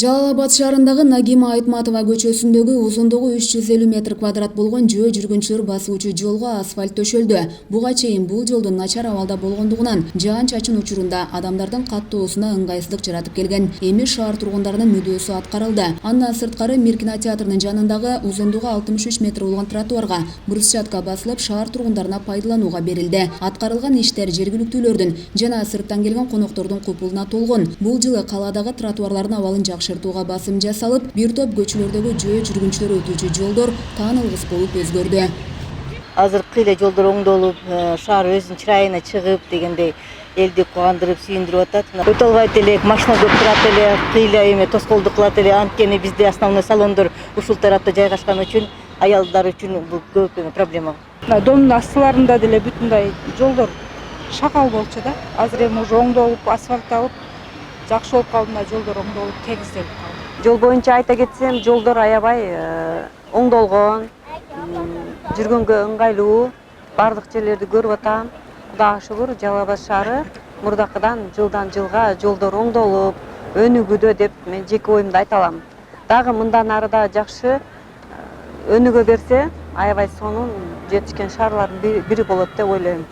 Жалалабад шаарындагы Нагима Айтматова көчөсүндөгү узундугу 350 метр квадрат болгон жөө жүргүнчүлөр басуучу жолго асфальт төшөлдү. Буга чейин бул жолдун начар абалда болгондугунан жаан-чачын учурунда адамдардын каттоосуна ыңгайсыздык жаратып келген. Эми шаар тургундарынын мүдөөсү аткарылды. Андан сырткары Мир кинотеатрынын жанындагы узундугу 63 метр болгон тротуарга брусчатка басылып, шаар тургундарына пайдаланууга берилди. Аткарылган иштер жергиликтүүлөрдүн жана сырттан келген коноктордун купулуна толгон. Бул жылы калаадагы тротуарлардын абалын жакшыртууга басым жасалып, бир топ көчөлөрдөгү жөө жүргүнчүлөр өтүүчү жолдор таанылгыс болуп өзгөрдү. Азыркы эле жолдор оңдолуп, шаар өзүнүн чырайына чыгып дегендей элди кубандырып, сүйүндүрүп атат. Өтө албайт элек, машина көп турат эле, кыйла эме тоскоолдук кылат эле. Анткени бизде основной салондор ушул тарапта жайгашкан үчүн аялдар үчүн бул көп проблема. Домдун астыларында деле бүтүндөй жолдор шакал болчу да. Азыр эми уже оңдолуп, асфальтталып, жакшы болуп калды, жолдор оңдолуп, тегизделип калды. Жол боюнча айта кетсем, жолдор аябай оңдолгон, жүргөнгө ыңгайлуу, бардык жерлерди көрүп атам. Кудайга шүгүр, Жалалабад шаары мурдакыдан жылдан жылга жолдор оңдолуп, өнүгүүдө деп мен жеке оюмду айта алам. Дагы мындан ары да жакшы өнүгө берсе, аябай сонун жетишкен шаарлардын бири болот деп ойлойм.